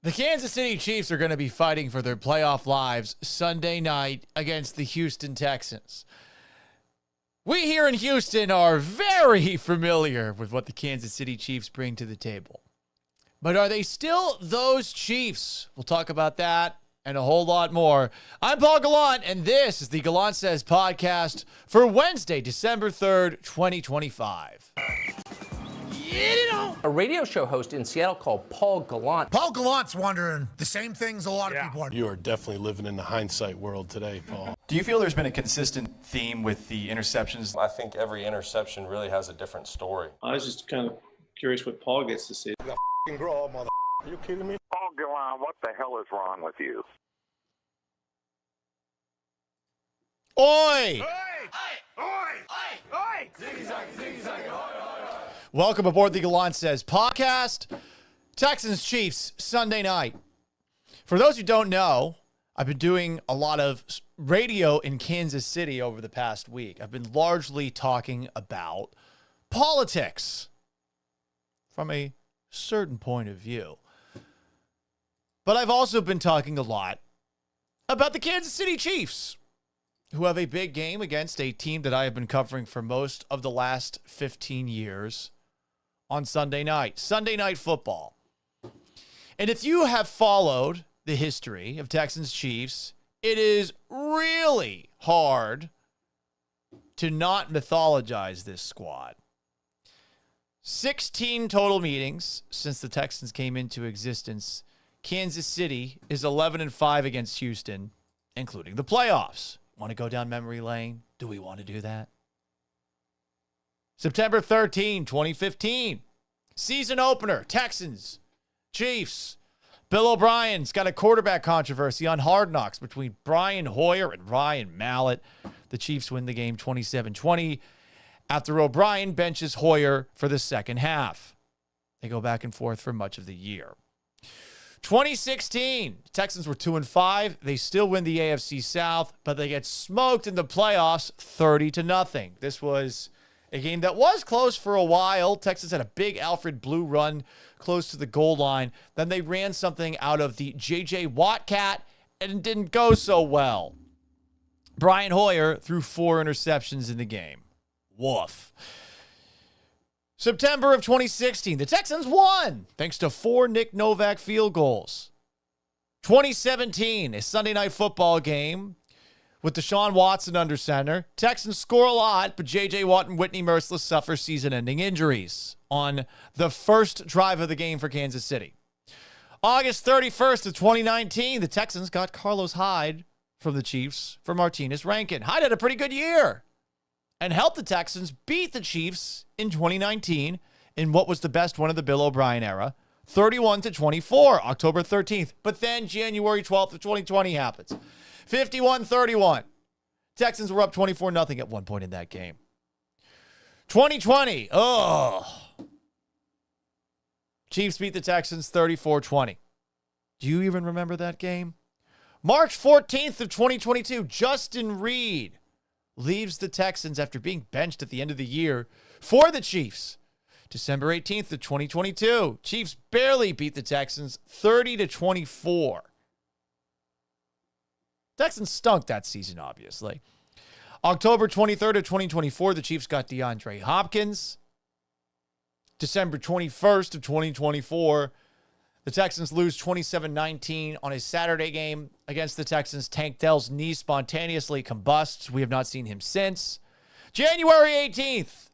The Kansas City Chiefs are going to be fighting for their playoff lives Sunday night against the Houston Texans. We here in Houston are very familiar with what the Kansas City Chiefs bring to the table. But are they still those Chiefs? We'll talk about that and a whole lot more. I'm Paul Gallant, and this is the Gallant Says podcast for Wednesday, December 3rd, 2025. A radio show host in Seattle called Paul Gallant. Paul Gallant's wondering the same things a lot of people are. You are definitely living in the hindsight world today, Paul. Do you feel there's been a consistent theme with the interceptions? I think every interception really has a different story. I was just kind of curious what Paul gets to see. You got grow, mother. Are you kidding me? Paul Gallant, what the hell is wrong with you? Oi! Welcome aboard the Gallant Says podcast. Texans Chiefs Sunday night. For those who don't know, I've been doing a lot of radio in Kansas City over the past week. I've been largely talking about politics from a certain point of view. But I've also been talking a lot about the Kansas City Chiefs, who have a big game against a team that I have been covering for most of the last 15 years on Sunday night. Sunday Night Football. And if you have followed the history of Texans Chiefs, it is really hard to not mythologize this squad. 16 total meetings since the Texans came into existence. Kansas City is 11-5 against Houston, including the playoffs. Want to go down memory lane? Do we want to do that? September 13, 2015. Season opener, Texans, Chiefs. Bill O'Brien's got a quarterback controversy on Hard Knocks between Brian Hoyer and Ryan Mallett. The Chiefs win the game 27-20 after O'Brien benches Hoyer for the second half. They go back and forth for much of the year. 2016, Texans were 2-5. They still win the AFC South, but they get smoked in the playoffs 30-0. This was a game that was close for a while. Texas had a big Alfred Blue run close to the goal line. Then they ran something out of the J.J. Watt cat, and it didn't go so well. Brian Hoyer threw 4 interceptions in the game. Woof. September of 2016, the Texans won thanks to 4 Nick Novak field goals. 2017, a Sunday Night Football game with Deshaun Watson under center. Texans score a lot, but J.J. Watt and Whitney Merciless suffer season-ending injuries on the first drive of the game for Kansas City. August 31st of 2019, the Texans got Carlos Hyde from the Chiefs for Martinez Rankin. Hyde had a pretty good year and helped the Texans beat the Chiefs in 2019 in what was the best one of the Bill O'Brien era, 31-24, October 13th. But then January 12th of 2020 happens. 51-31. Texans were up 24-0 at one point in that game. 2020. Chiefs beat the Texans 34-20. Do you even remember that game? March 14th of 2022. Justin Reed leaves the Texans after being benched at the end of the year for the Chiefs. December 18th of 2022. Chiefs barely beat the Texans 30-24. Texans stunk that season, obviously. October 23rd of 2024, the Chiefs got DeAndre Hopkins. December 21st of 2024, the Texans lose 27-19 on a Saturday game against the Texans. Tank Dell's knee spontaneously combusts. We have not seen him since. January 18th,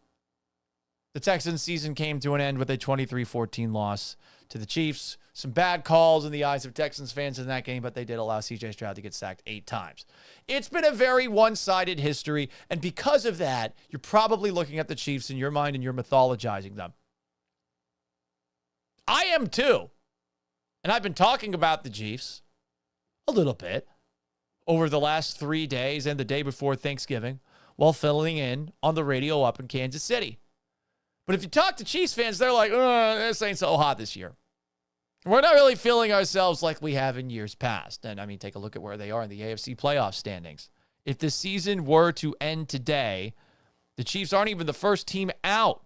the Texans season came to an end with a 23-14 loss to the Chiefs. Some bad calls in the eyes of Texans fans in that game, but they did allow C.J. Stroud to get sacked 8 times. It's been a very one-sided history, and because of that, you're probably looking at the Chiefs in your mind and you're mythologizing them. I am too. And I've been talking about the Chiefs a little bit over the last 3 days and the day before Thanksgiving while filling in on the radio up in Kansas City. But if you talk to Chiefs fans, they're like, this ain't so hot this year. We're not really feeling ourselves like we have in years past. And, I mean, take a look at where they are in the AFC playoff standings. If the season were to end today, the Chiefs aren't even the first team out.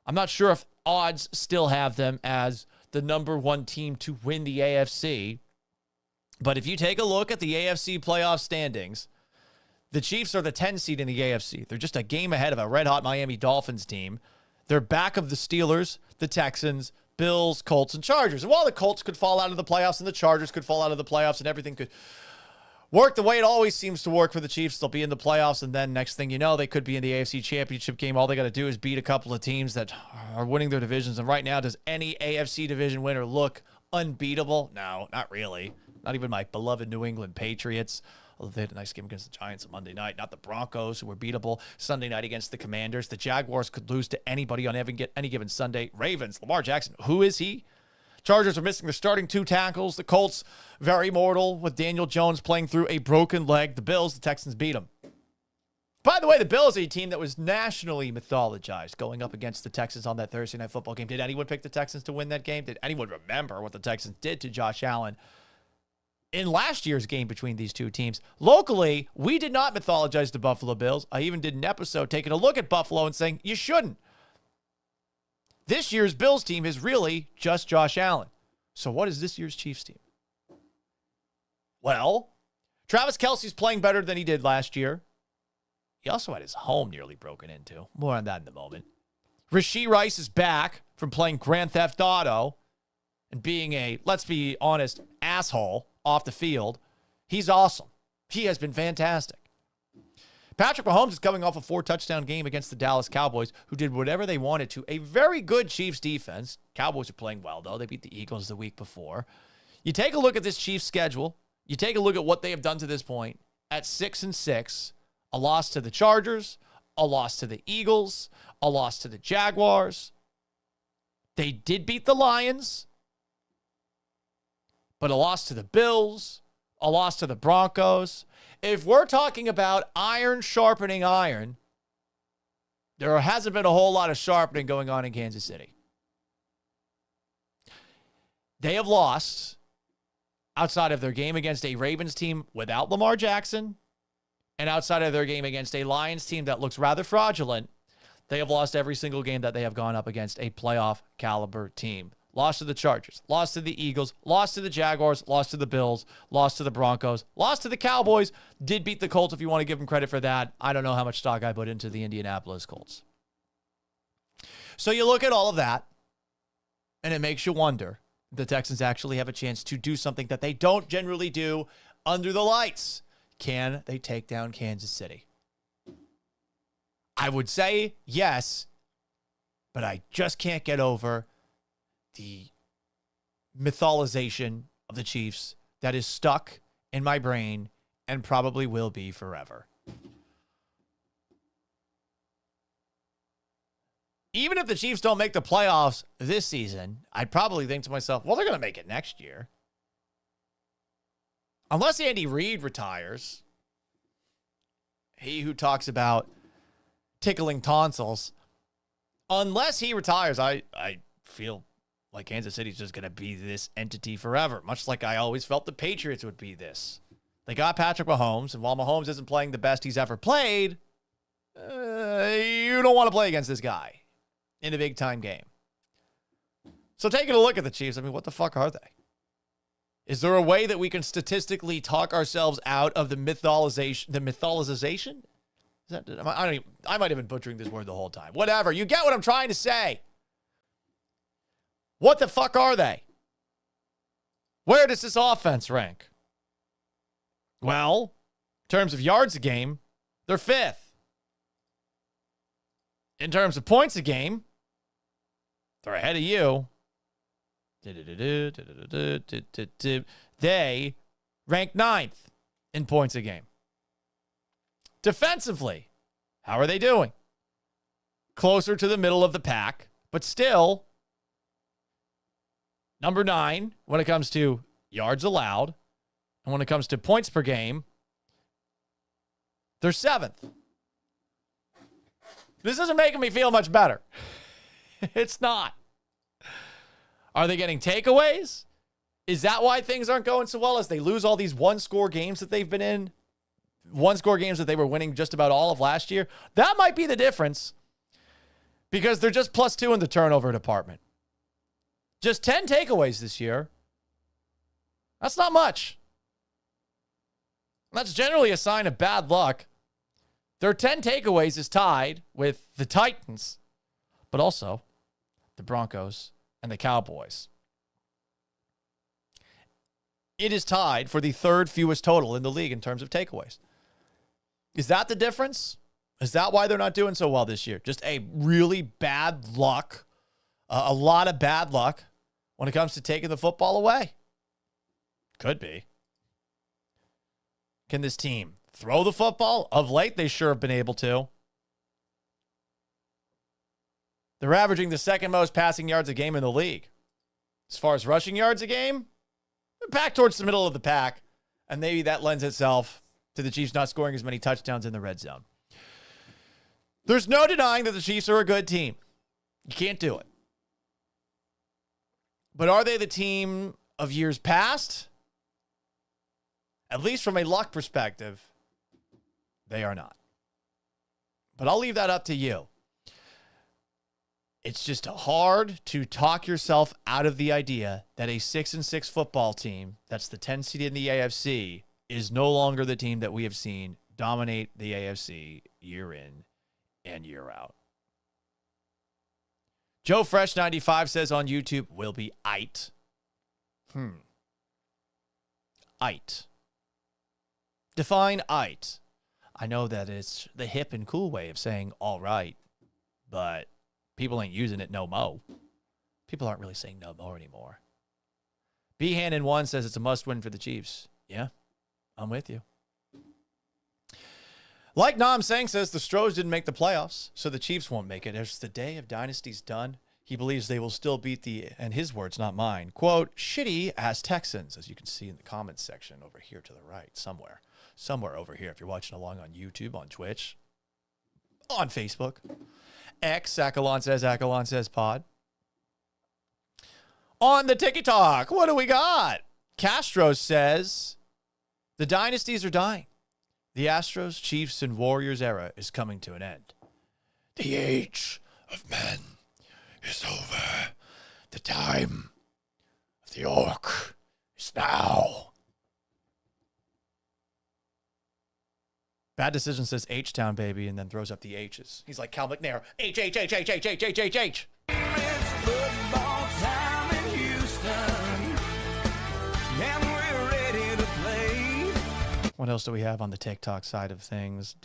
I'm not sure if odds still have them as the number one team to win the AFC. But if you take a look at the AFC playoff standings, the Chiefs are the 10 seed in the AFC. They're just a game ahead of a red-hot Miami Dolphins team. They're back of the Steelers, the Texans, Bills, Colts, and Chargers. And while the Colts could fall out of the playoffs and the Chargers could fall out of the playoffs and everything could work the way it always seems to work for the Chiefs, they'll be in the playoffs, and then next thing you know, they could be in the AFC Championship game. All they got to do is beat a couple of teams that are winning their divisions. And right now, does any AFC division winner look unbeatable? No, not really. Not even my beloved New England Patriots. Although they had a nice game against the Giants on Monday night. Not the Broncos, who were beatable Sunday night against the Commanders. The Jaguars could lose to anybody on any given Sunday. Ravens, Lamar Jackson, who is he? Chargers are missing their starting 2 tackles. The Colts, very mortal with Daniel Jones playing through a broken leg. The Bills, the Texans beat them. By the way, the Bills are a team that was nationally mythologized going up against the Texans on that Thursday night football game. Did anyone pick the Texans to win that game? Did anyone remember what the Texans did to Josh Allen in last year's game between these two teams? Locally, we did not mythologize the Buffalo Bills. I even did an episode taking a look at Buffalo and saying, you shouldn't. This year's Bills team is really just Josh Allen. So what is this year's Chiefs team? Well, Travis Kelce's playing better than he did last year. He also had his home nearly broken into. More on that in a moment. Rashee Rice is back from playing Grand Theft Auto and being a, let's be honest, asshole off the field. He's awesome. He has been fantastic. Patrick Mahomes is coming off a 4-touchdown game against the Dallas Cowboys, who did whatever they wanted to. A very good Chiefs defense. Cowboys are playing well, though. They beat the Eagles the week before. You take a look at this Chiefs schedule. You take a look at what they have done to this point. At 6-6, a loss to the Chargers, a loss to the Eagles, a loss to the Jaguars. They did beat the Lions, but a loss to the Bills, a loss to the Broncos. If we're talking about iron sharpening iron, there hasn't been a whole lot of sharpening going on in Kansas City. They have lost outside of their game against a Ravens team without Lamar Jackson and outside of their game against a Lions team that looks rather fraudulent. They have lost every single game that they have gone up against a playoff caliber team. Lost to the Chargers, lost to the Eagles, lost to the Jaguars, lost to the Bills, lost to the Broncos, lost to the Cowboys, did beat the Colts if you want to give them credit for that. I don't know how much stock I put into the Indianapolis Colts. So you look at all of that, and it makes you wonder if the Texans actually have a chance to do something that they don't generally do under the lights. Can they take down Kansas City? I would say yes, but I just can't get over the mythologization of the Chiefs that is stuck in my brain and probably will be forever. Even if the Chiefs don't make the playoffs this season, I'd probably think to myself, well, they're going to make it next year. Unless Andy Reid retires, he who talks about tickling tonsils, unless he retires, I feel like Kansas City's just going to be this entity forever, much like I always felt the Patriots would be this. They got Patrick Mahomes, and while Mahomes isn't playing the best he's ever played, you don't want to play against this guy in a big-time game. So taking a look at the Chiefs, I mean, what the fuck are they? Is there a way that we can statistically talk ourselves out of the mythologization? Is that, I might have been butchering this word the whole time. Whatever. You get what I'm trying to say. What the fuck are they? Where does this offense rank? Well, in terms of yards a game, they're 5th. In terms of points a game, they're ahead of you. They rank 9th in points a game. Defensively, how are they doing? Closer to the middle of the pack, but still number 9 when it comes to yards allowed. And when it comes to points per game, they're 7th. This isn't making me feel much better. It's not. Are they getting takeaways? Is that why things aren't going so well as they lose all these one-score games that they've been in? One-score games that they were winning just about all of last year? That might be the difference because they're just +2 in the turnover department. Just 10 takeaways this year. That's not much. That's generally a sign of bad luck. Their 10 takeaways is tied with the Titans, but also the Broncos and the Cowboys. It is tied for the third fewest total in the league in terms of takeaways. Is that the difference? Is that why they're not doing so well this year? Just a really bad luck, a lot of bad luck when it comes to taking the football away? Could be. Can this team throw the football? Of late, they sure have been able to. They're averaging the second most passing yards a game in the league. As far as rushing yards a game, they're back towards the middle of the pack. And maybe that lends itself to the Chiefs not scoring as many touchdowns in the red zone. There's no denying that the Chiefs are a good team. You can't do it. But are they the team of years past? At least from a luck perspective, they are not. But I'll leave that up to you. It's just hard to talk yourself out of the idea that a 6-6 football team, that's the 10 seed in the AFC, is no longer the team that we have seen dominate the AFC year in and year out. Joe Fresh 95 says on YouTube, will be aight. Aight. Define aight. I know that it's the hip and cool way of saying all right, but people ain't using it no mo. People aren't really saying no more anymore. B-Hand-in-1 says it's a must-win for the Chiefs. Yeah, I'm with you. Like Nam Sang says, the Stros didn't make the playoffs, so the Chiefs won't make it. As the day of dynasties done, he believes they will still beat the, and his words, not mine, quote, shitty-ass Texans, as you can see in the comments section over here to the right, somewhere over here if you're watching along on YouTube, on Twitch, on Facebook. X, Akalon says pod. On the TikTok, what do we got? Castro says, the dynasties are dying. The Astros, Chiefs, and Warriors era is coming to an end. The age of men is over. The time of the orc is now. Bad Decision says H-Town, baby, and then throws up the H's. He's like Cal McNair. H. It's football time in Houston, and we're ready to play. What else do we have on the TikTok side of things?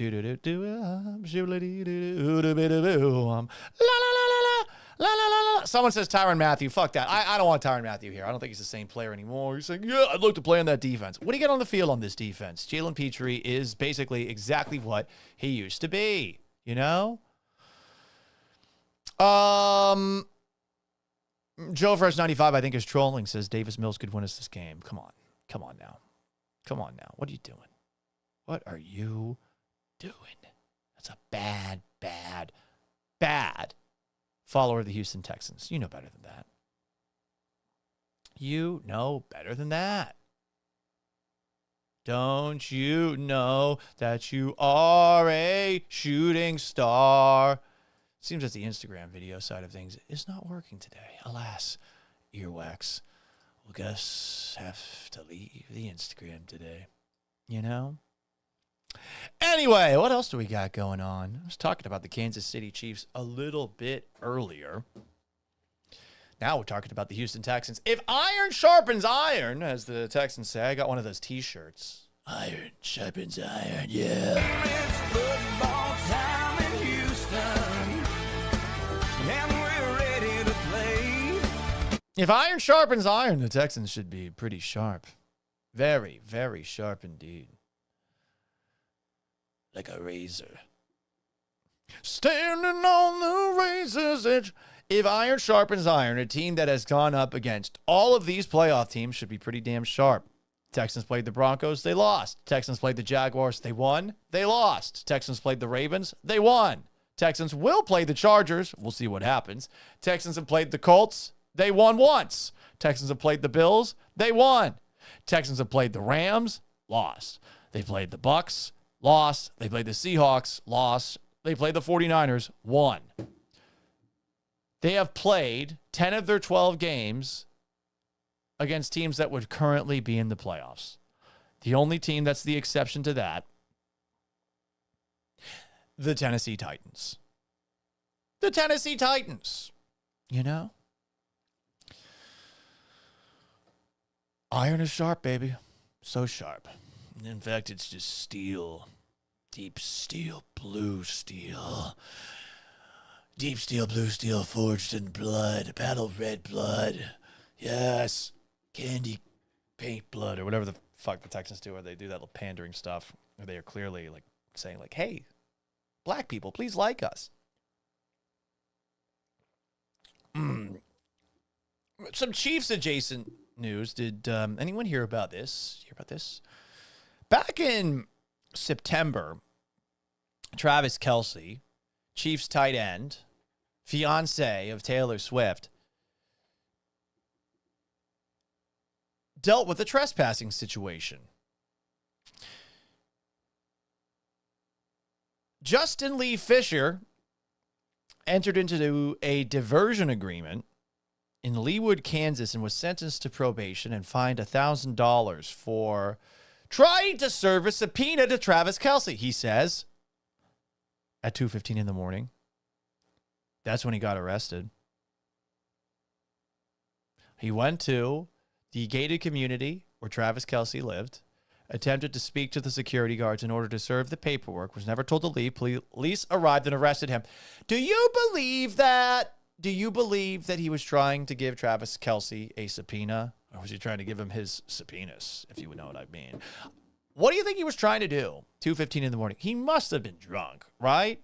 Someone says Tyrann Mathieu. Fuck that. I don't want Tyrann Mathieu here. I don't think he's the same player anymore. He's saying, yeah, I'd look to play on that defense. What do you get on the field on this defense? Jalen Petrie is basically exactly what he used to be, you know? Joe Fresh 95, I think, is trolling, says Davis Mills could win us this game. Come on now. What are you doing? What are you doing? That's a bad follower of the Houston Texans. You know better than that. You know better than that. Don't you know that you are a shooting star? Seems that the Instagram video side of things is not working today. Alas, earwax. We'll guess have to leave the Instagram today. You know? Anyway, what else do we got going on? I was talking about the Kansas City Chiefs a little bit earlier. Now we're talking about the Houston Texans. If iron sharpens iron, as the Texans say, I got one of those T-shirts. Iron sharpens iron, yeah. It's football time in Houston, and we're ready to play. If iron sharpens iron, the Texans should be pretty sharp. Very, very sharp indeed. Like a razor. Standing on the razor's edge. If iron sharpens iron, a team that has gone up against all of these playoff teams should be pretty damn sharp. Texans played the Broncos, they lost. Texans played the Jaguars, they won, they lost. Texans played the Ravens, they won. Texans will play the Chargers, we'll see what happens. Texans have played the Colts, they won once. Texans have played the Bills, they won. Texans have played the Rams, lost. They played the Bucks, lost. They played the Seahawks, lost. They played the 49ers, won. They have played 10 of their 12 games against teams that would currently be in the playoffs. The only team that's the exception to that, the Tennessee Titans. The Tennessee Titans, you know? Iron is sharp, baby. So sharp. In fact, it's just steel. Deep steel, blue steel. Deep steel, blue steel, forged in blood. Battle red blood. Yes. Candy paint blood, or whatever the fuck the Texans do, where they do that little pandering stuff, where they are clearly like saying like, hey, black people, please like us. Some Chiefs adjacent news. Did anyone hear about this? Back in September, Travis Kelce, Chiefs tight end, fiance of Taylor Swift, dealt with a trespassing situation. Justin Lee Fisher entered into a diversion agreement in Leawood, Kansas, and was sentenced to probation and fined $1,000 for trying to serve a subpoena to Travis Kelce, he says, at 2:15 in the morning. That's when he got arrested. He went to the gated community where Travis Kelce lived, attempted to speak to the security guards in order to serve the paperwork, was never told to leave. Police arrived and arrested him. Do you believe that? Do you believe that he was trying to give Travis Kelce a subpoena? Or was he trying to give him his subpoenas, if you would know what I mean? What do you think he was trying to do? 2:15 in the morning. He must have been drunk, right?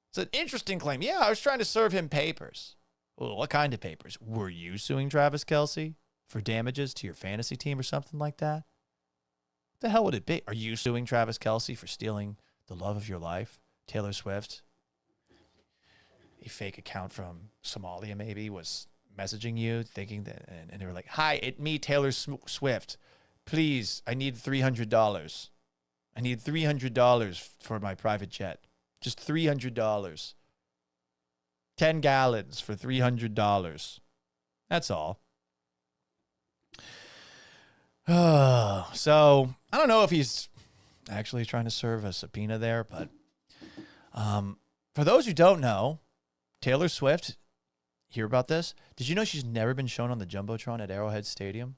It's an interesting claim. Yeah, I was trying to serve him papers. Well, what kind of papers? Were you suing Travis Kelce for damages to your fantasy team or something like that? What the hell would it be? Are you suing Travis Kelce for stealing the love of your life? Taylor Swift? A fake account from Somalia maybe was messaging you thinking that, and they were like, hi, it's me, Taylor Swift. Please, I need $300. I need $300 for my private jet. Just $300. 10 gallons for $300. That's all. So I don't know if he's actually trying to serve a subpoena there, but for those who don't know, Taylor Swift, hear about this? Did you know she's never been shown on the Jumbotron at Arrowhead Stadium?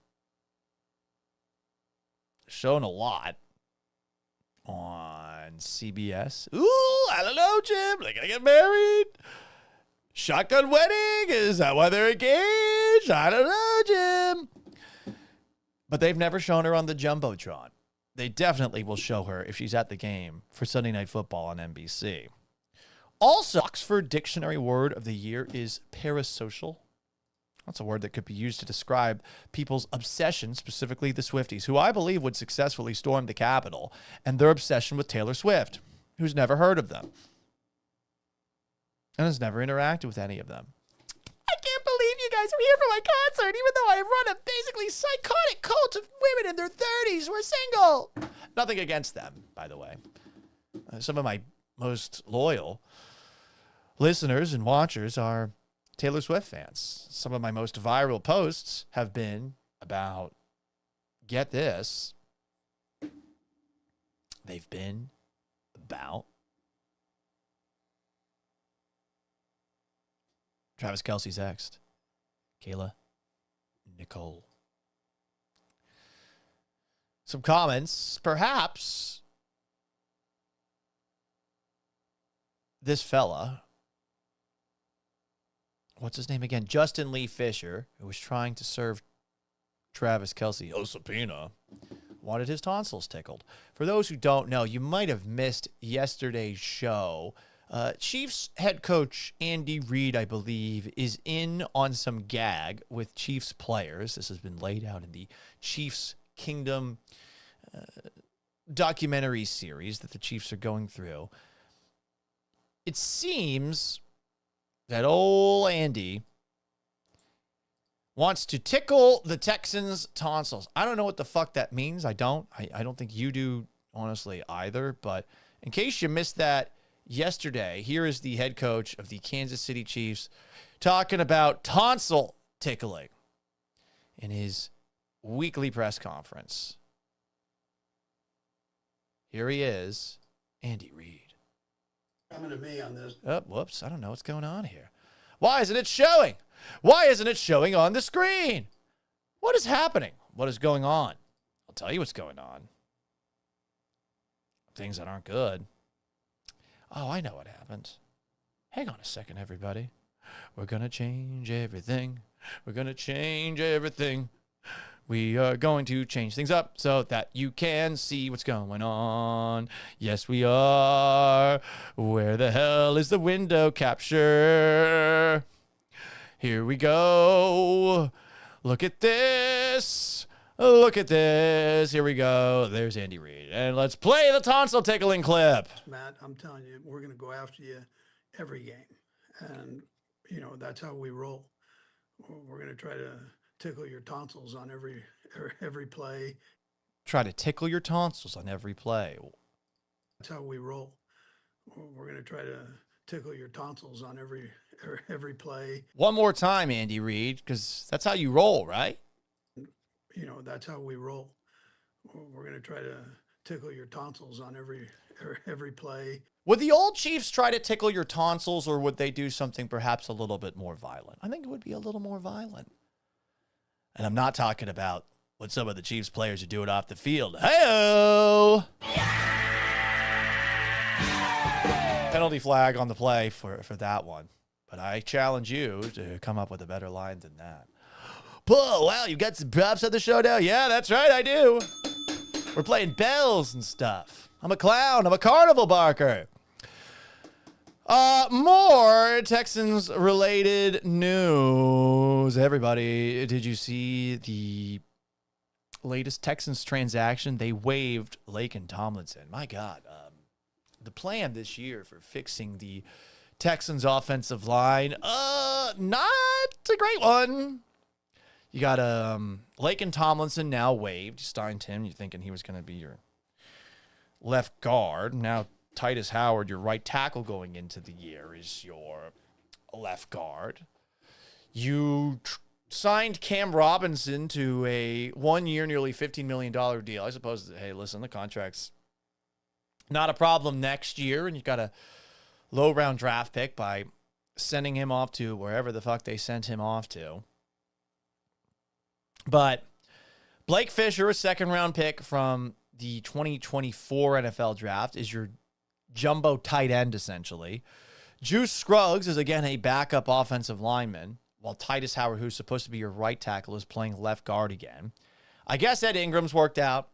Shown a lot on CBS. Ooh, I don't know, Jim. They're going to get married. Shotgun wedding? Is that why they're engaged? I don't know, Jim. But they've never shown her on the Jumbotron. They definitely will show her if she's at the game for Sunday Night Football on NBC. Also, Oxford Dictionary word of the year is parasocial. That's a word that could be used to describe people's obsession, specifically the Swifties, who I believe would successfully storm the Capitol, and their obsession with Taylor Swift, who's never heard of them and has never interacted with any of them. I can't believe you guys are here for my concert, even though I run a basically psychotic cult of women in their 30s who are single. Nothing against them, by the way. Some of my most loyal listeners and watchers are Taylor Swift fans. Some of my most viral posts have been about, get this, they've been about Travis Kelce's ex, Kayla Nicole. Some comments, perhaps this fella, what's his name again? Justin Lee Fisher, who was trying to serve Travis Kelce a subpoena, wanted his tonsils tickled. For those who don't know, you might have missed yesterday's show. Chiefs head coach Andy Reid, I believe, is in on some gag with Chiefs players. This has been laid out in the Chiefs Kingdom documentary series that the Chiefs are going through. It seems that old Andy wants to tickle the Texans' tonsils. I don't know what the fuck that means. I don't think you do, honestly, either. But in case you missed that yesterday, here is the head coach of the Kansas City Chiefs talking about tonsil tickling in his weekly press conference. Here he is, Andy Reid. Coming to me on this. Oh, whoops. I don't know what's going on here. Why isn't it showing? Why isn't it showing on the screen? What is happening? What is going on? I'll tell you what's going on. Things that aren't good. Oh, I know what happened. Hang on a second, everybody. We're going to change everything. We're going to change everything. We are going to change things up so that you can see what's going on. Yes, we are. Where the hell is the window capture? Here we go. Look at this. Look at this. Here we go. There's Andy Reid. And let's play the tonsil tickling clip. Matt, I'm telling you, we're going to go after you every game. And, you know, that's how we roll. We're going to try to tickle your tonsils on every play. Try to tickle your tonsils on every play. That's how we roll. We're going to try to tickle your tonsils on every play. One more time, Andy Reid, because that's how you roll, right? You know, that's how we roll. We're going to try to tickle your tonsils on every play. Would the old Chiefs try to tickle your tonsils, or would they do something perhaps a little bit more violent? I think it would be a little more violent. And I'm not talking about what some of the Chiefs players are doing off the field. Hey-o! Penalty flag on the play for that one. But I challenge you to come up with a better line than that. Paul, wow, you got some props on the show now? Yeah, that's right, I do. We're playing bells and stuff. I'm a clown. I'm a carnival barker. More Texans-related news. Everybody, did you see the latest Texans transaction? They waived Laken Tomlinson. My God. The plan this year for fixing the Texans' offensive line, not a great one. You got Laken Tomlinson now waived. You signed him. You're thinking he was going to be your left guard. Now Titus Howard, your right tackle going into the year, is your left guard. You signed Cam Robinson to a 1 year, nearly $15 million deal. I suppose, hey, listen, the contract's not a problem next year, and you've got a low-round draft pick by sending him off to wherever the fuck they sent him off to. But Blake Fisher, a second-round pick from the 2024 NFL draft, is your jumbo tight end, essentially. Juice Scruggs is, again, a backup offensive lineman, while Titus Howard, who's supposed to be your right tackle, is playing left guard again. I guess Ed Ingram's worked out.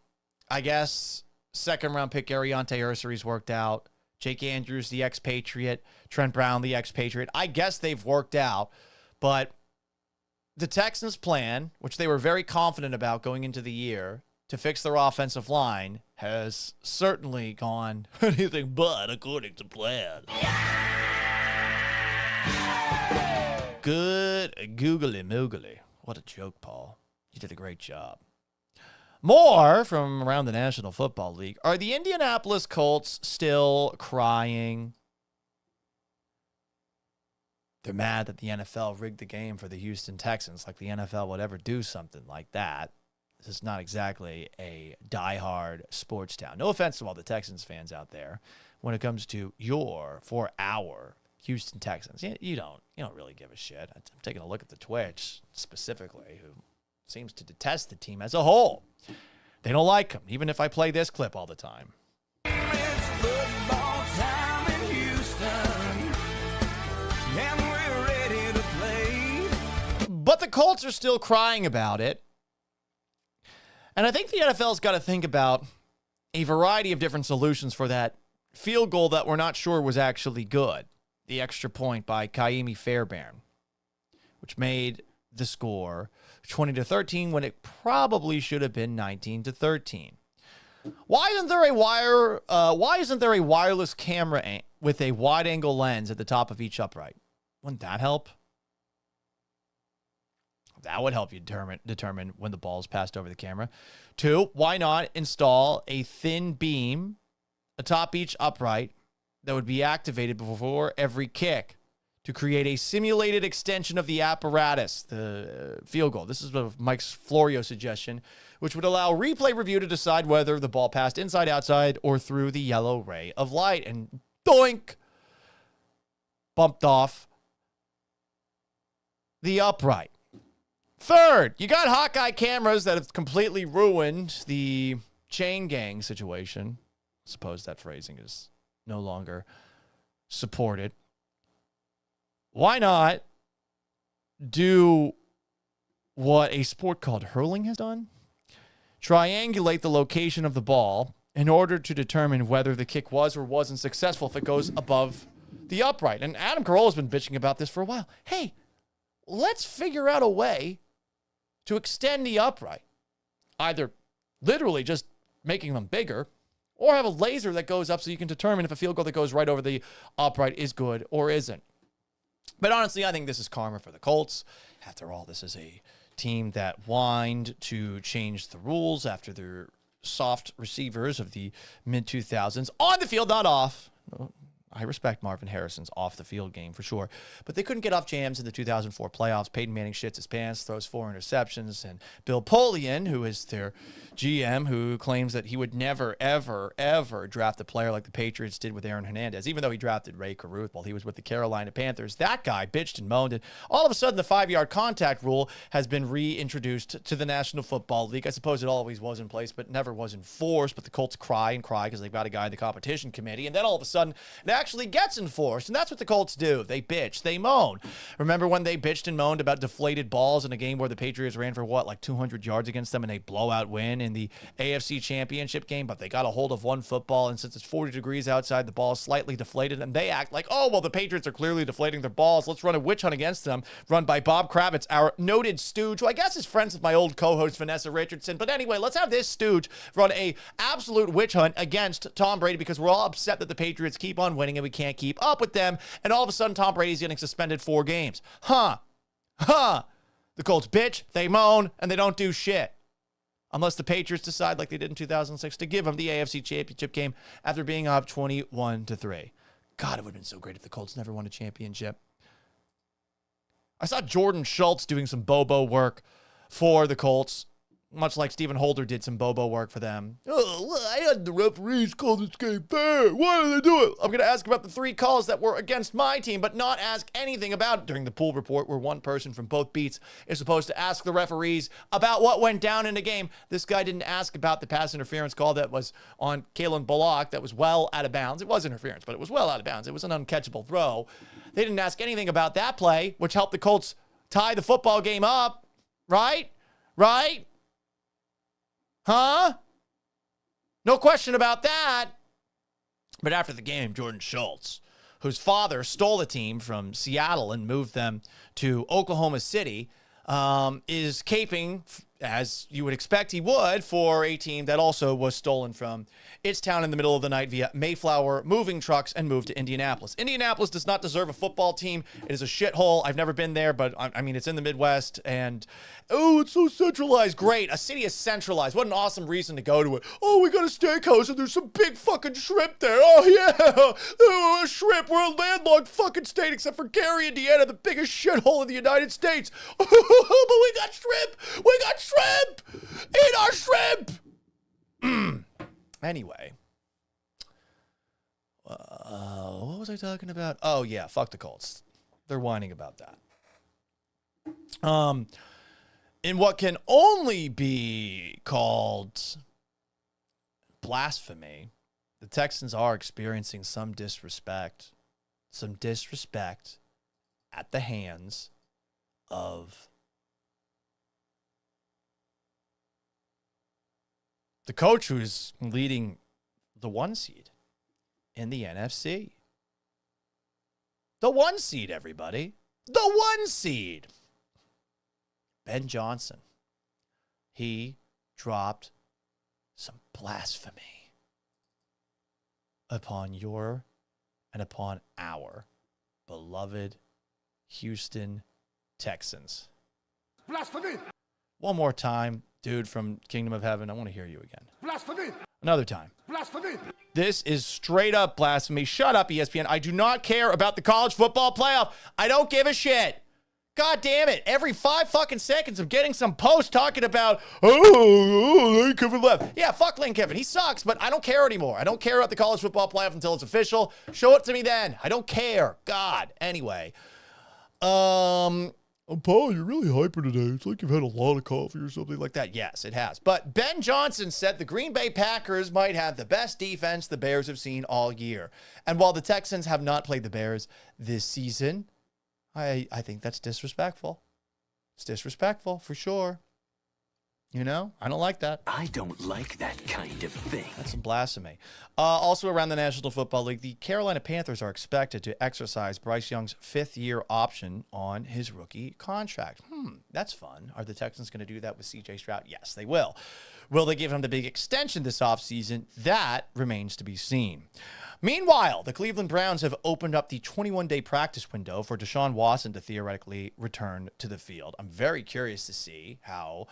I guess second-round pick Ariante Ursery's worked out. Jake Andrews, the expatriate. Trent Brown, the expatriate. I guess they've worked out, but the Texans' plan, which they were very confident about going into the year to fix their offensive line, has certainly gone anything but according to plan. Good googly moogly. What a joke, Paul. You did a great job. More from around the National Football League. Are the Indianapolis Colts still crying? They're mad that the NFL rigged the game for the Houston Texans, like the NFL would ever do something like that. This is not exactly a diehard sports town. No offense to all the Texans fans out there. When it comes to our Houston Texans, you don't really give a shit. I'm taking a look at the Twitch specifically, who seems to detest the team as a whole. They don't like him, even if I play this clip all the time. It's football time in Houston, and we're ready to play. But the Colts are still crying about it. And I think the NFL's got to think about a variety of different solutions for that field goal that we're not sure was actually good. The extra point by Kaimi Fairbairn, which made the score 20-13 when it probably should have been 19-13. Why isn't there a wireless camera with a wide-angle lens at the top of each upright? Wouldn't that help? That would help you determine when the ball is passed over the camera. 2, why not install a thin beam atop each upright that would be activated before every kick to create a simulated extension of the apparatus, the field goal. This is Mike's Florio suggestion, which would allow replay review to decide whether the ball passed inside, outside, or through the yellow ray of light. And doink, bumped off the upright. Third, you got Hawkeye cameras that have completely ruined the chain gang situation. I suppose that phrasing is no longer supported. Why not do what a sport called hurling has done? Triangulate the location of the ball in order to determine whether the kick was or wasn't successful if it goes above the upright. And Adam Carolla's been bitching about this for a while. Hey, let's figure out a way to extend the upright. Either literally just making them bigger, or have a laser that goes up so you can determine if a field goal that goes right over the upright is good or isn't. But honestly, I think this is karma for the Colts. After all, this is a team that whined to change the rules after their soft receivers of the mid-2000s on the field, not off. I respect Marvin Harrison's off-the-field game for sure, but they couldn't get off jams in the 2004 playoffs. Peyton Manning shits his pants, throws 4 interceptions, and Bill Polian, who is their GM, who claims that he would never, ever, ever draft a player like the Patriots did with Aaron Hernandez, even though he drafted Ray Caruth while he was with the Carolina Panthers. That guy bitched and moaned, and all of a sudden the 5-yard contact rule has been reintroduced to the National Football League. I suppose it always was in place, but never was enforced, but the Colts cry and cry because they've got a guy in the competition committee, and then all of a sudden it actually gets enforced, and that's what the Colts do. They bitch, they moan. Remember when they bitched and moaned about deflated balls in a game where the Patriots ran for like 200 yards against them and a blowout win in the AFC Championship game, but they got a hold of one football, and since it's 40 degrees outside, the ball is slightly deflated, and they act like, oh, well, the Patriots are clearly deflating their balls. Let's run a witch hunt against them, run by Bob Kravitz, our noted stooge, who I guess is friends with my old co-host Vanessa Richardson. But anyway, let's have this stooge run a absolute witch hunt against Tom Brady because we're all upset that the Patriots keep on winning and we can't keep up with them, and all of a sudden Tom Brady's getting suspended 4 games. The Colts bitch, they moan, and they don't do shit. Unless the Patriots decide, like they did in 2006, to give them the AFC Championship game after being up 21-3. God, it would have been so great if the Colts never won a championship. I saw Jordan Schultz doing some Bobo work for the Colts, much like Stephen Holder did some Bobo work for them. Oh, well, I had the referees call this game fair. Why did they do it? I'm going to ask about the 3 calls that were against my team, but not ask anything about during the pool report where one person from both beats is supposed to ask the referees about what went down in the game. This guy didn't ask about the pass interference call that was on Kalen Bullock that was well out of bounds. It was interference, but it was well out of bounds. It was an uncatchable throw. They didn't ask anything about that play, which helped the Colts tie the football game up. Right? Huh? No question about that. But after the game, Jordan Schultz, whose father stole the team from Seattle and moved them to Oklahoma City, is caping, as you would expect he would, for a team that also was stolen from its town in the middle of the night via Mayflower moving trucks and moved to Indianapolis. Indianapolis does not deserve a football team. It is a shithole. I've never been there, but I mean, it's in the Midwest, and oh, it's so centralized. Great. A city is centralized. What an awesome reason to go to it. Oh, we got a steakhouse, and there's some big fucking shrimp there. Oh, yeah. Oh, shrimp. We're a landlocked fucking state, except for Gary, Indiana, the biggest shithole in the United States. But we got shrimp. We got shrimp. Eat our shrimp. Anyway, what was I talking about? Oh, yeah, fuck the Colts. They're whining about that. In what can only be called blasphemy, the Texans are experiencing some disrespect at the hands of the coach who's leading the 1 seed in the NFC. The 1 seed, everybody. The 1 seed. Ben Johnson. He dropped some blasphemy upon your and upon our beloved Houston Texans. Blasphemy! One more time. Dude from Kingdom of Heaven, I want to hear you again. Blasphemy! Another time. Blasphemy! This is straight up blasphemy. Shut up, ESPN. I do not care about the college football playoff. I don't give a shit. God damn it. Every 5 fucking seconds of getting some post talking about, Lane Kiffin left. Yeah, fuck Lane Kiffin. He sucks, but I don't care anymore. I don't care about the college football playoff until it's official. Show it to me then. I don't care. God. Anyway. Oh, Paul, you're really hyper today. It's like you've had a lot of coffee or something like that. Yes, it has. But Ben Johnson said the Green Bay Packers might have the best defense the Bears have seen all year. And while the Texans have not played the Bears this season, I think that's disrespectful. It's disrespectful for sure. You know, I don't like that. I don't like that kind of thing. That's some blasphemy. Also around the National Football League, the Carolina Panthers are expected to exercise Bryce Young's 5th-year option on his rookie contract. That's fun. Are the Texans going to do that with C.J. Stroud? Yes, they will. Will they give him the big extension this offseason? That remains to be seen. Meanwhile, the Cleveland Browns have opened up the 21-day practice window for Deshaun Watson to theoretically return to the field. I'm very curious to see how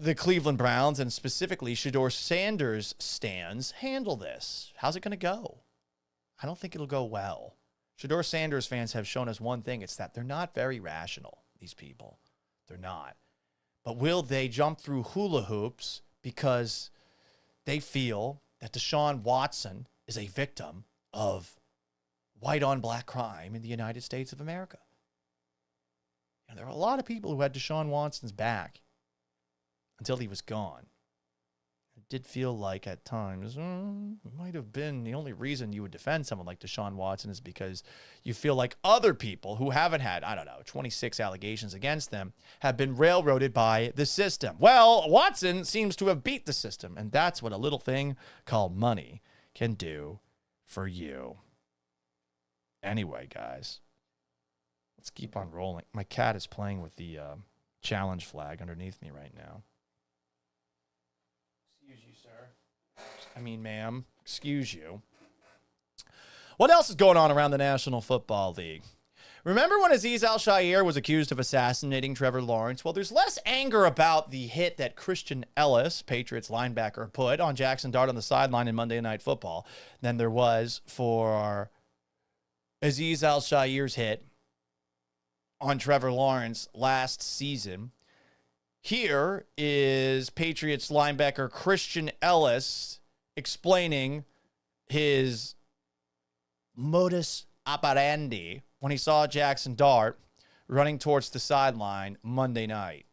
the Cleveland Browns and specifically Shedeur Sanders stands handle this. How's it going to go? I don't think it'll go well. Shedeur Sanders fans have shown us one thing. It's that they're not very rational, these people. They're not. But will they jump through hula hoops because they feel that Deshaun Watson is a victim of white-on-black crime in the United States of America? And there are a lot of people who had Deshaun Watson's back until he was gone. It did feel like at times it might have been the only reason you would defend someone like Deshaun Watson is because you feel like other people who haven't had, 26 allegations against them have been railroaded by the system. Well, Watson seems to have beat the system, and that's what a little thing called money can do for you. Anyway, guys, let's keep on rolling. My cat is playing with the challenge flag underneath me right now. Excuse you, sir. Ma'am, excuse you. What else is going on around the National Football League? Remember when Azeez Al-Shaair was accused of assassinating Trevor Lawrence? Well, there's less anger about the hit that Christian Ellis, Patriots linebacker, put on Jackson Dart on the sideline in Monday Night Football than there was for Azeez Al-Shaair's hit on Trevor Lawrence last season. Here is Patriots linebacker Christian Ellis explaining his modus operandi when he saw Jackson Dart running towards the sideline Monday night.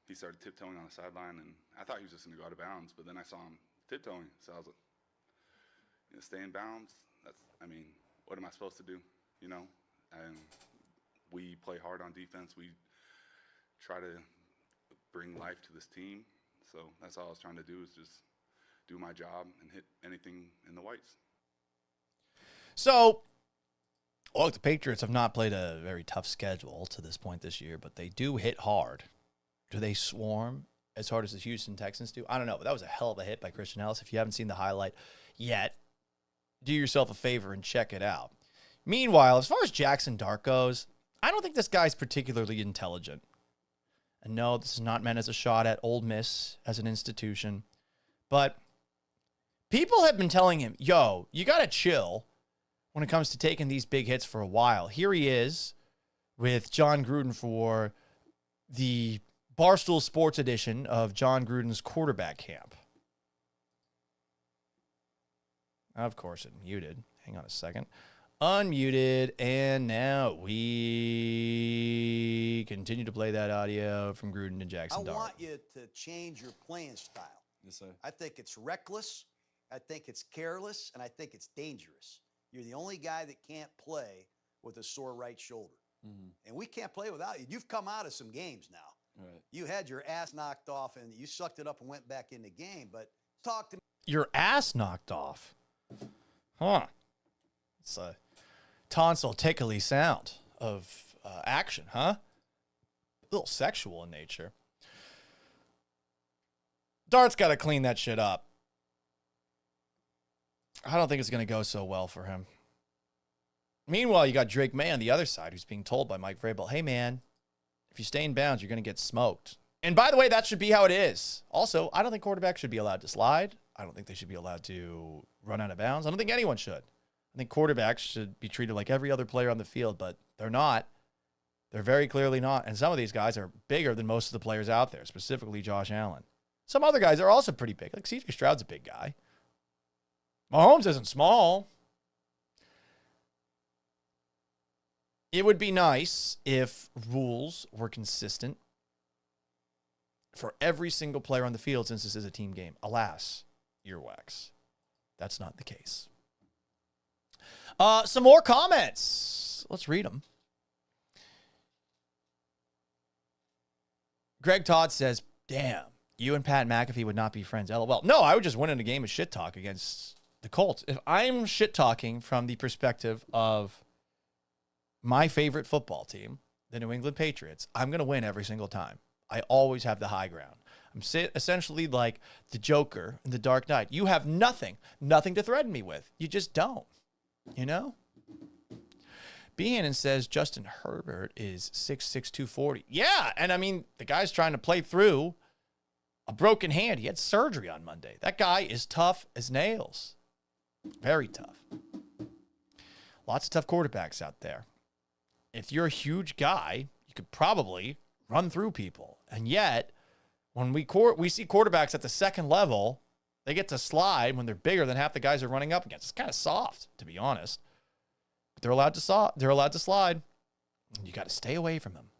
He started tiptoeing on the sideline, and I thought he was just going to go out of bounds, but then I saw him tiptoeing, so I was like, stay in bounds? What am I supposed to do, And we play hard on defense. We try to bring life to this team. So that's all I was trying to do is just do my job and hit anything in the whites. So, look, the Patriots have not played a very tough schedule to this point this year, but they do hit hard. Do they swarm as hard as the Houston Texans do? I don't know, but that was a hell of a hit by Christian Ellis. If you haven't seen the highlight yet, do yourself a favor and check it out. Meanwhile, as far as Jackson Dart goes, I don't think this guy's particularly intelligent. And no, this is not meant as a shot at Ole Miss as an institution. But people have been telling him, yo, you got to chill when it comes to taking these big hits for a while. Here he is with John Gruden for the Barstool Sports edition of John Gruden's quarterback camp. Of course, it muted. Hang on a second. Unmuted, and now we continue to play that audio from Gruden and Jackson Dart. I want you to change your playing style. Yes, sir. I think it's reckless, I think it's careless, and I think it's dangerous. You're the only guy that can't play with a sore right shoulder. Mm-hmm. And we can't play without you. You've come out of some games now. Right. You had your ass knocked off, and you sucked it up and went back in the game, but talk to me. Your ass knocked off? Huh. It's a tonsil tickly sound of action, huh? A little sexual in nature. Dart's got to clean that shit up. I don't think it's going to go so well for him. Meanwhile, you got Drake May on the other side who's being told by Mike Vrabel, hey, man, if you stay in bounds, you're going to get smoked. And by the way, that should be how it is. Also, I don't think quarterbacks should be allowed to slide. I don't think they should be allowed to run out of bounds. I don't think anyone should. I think quarterbacks should be treated like every other player on the field, but they're not. They're very clearly not. And some of these guys are bigger than most of the players out there, specifically Josh Allen. Some other guys are also pretty big. Like C.J. Stroud's a big guy. Mahomes isn't small. It would be nice if rules were consistent for every single player on the field since this is a team game. Alas, earwax. That's not the case. Some more comments. Let's read them. Greg Todd says, damn, you and Pat McAfee would not be friends. LOL. No, I would just win in a game of shit talk against the Colts. If I'm shit talking from the perspective of my favorite football team, the New England Patriots, I'm going to win every single time. I always have the high ground. I'm essentially like the Joker in The Dark Knight. You have nothing to threaten me with. You just don't, you know? Behannon says Justin Herbert is 6'6", 240. Yeah, and I mean, the guy's trying to play through a broken hand. He had surgery on Monday. That guy is tough as nails. Very tough. Lots of tough quarterbacks out there. If you're a huge guy, you could probably run through people. And yet, when we see quarterbacks at the second level, they get to slide when they're bigger than half the guys they're running up against. It's kind of soft, to be honest. But they're allowed to slide. You got to stay away from them.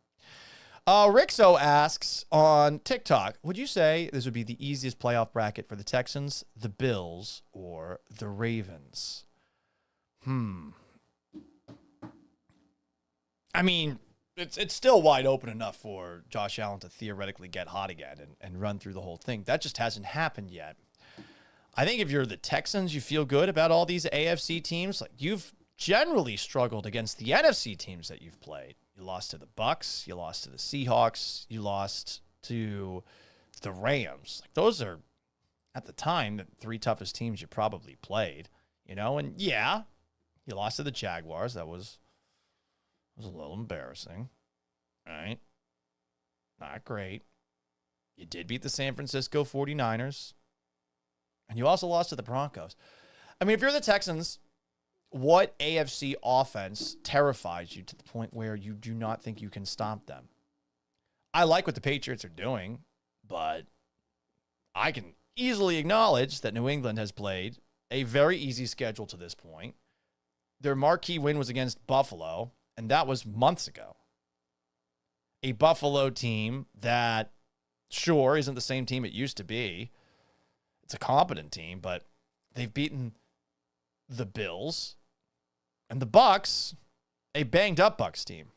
Rixo asks on TikTok, would you say this would be the easiest playoff bracket for the Texans, the Bills, or the Ravens? I mean, it's still wide open enough for Josh Allen to theoretically get hot again and run through the whole thing. That just hasn't happened yet. I think if you're the Texans, you feel good about all these AFC teams. Like, you've generally struggled against the NFC teams that you've played. You lost to the Bucs, you lost to the Seahawks, you lost to the Rams. Like, those are, at the time, the three toughest teams you probably played, you know? And yeah, you lost to the Jaguars. That was a little embarrassing, right? Not great. You did beat the San Francisco 49ers, and you also lost to the Broncos. I mean, if you're the Texans, what AFC offense terrifies you to the point where you do not think you can stop them? I like what the Patriots are doing, but I can easily acknowledge that New England has played a very easy schedule to this point. Their marquee win was against Buffalo, and that was months ago. A Buffalo team that, sure, isn't the same team it used to be. It's a competent team, but they've beaten the Bills and the Bucs, a banged-up Bucs team.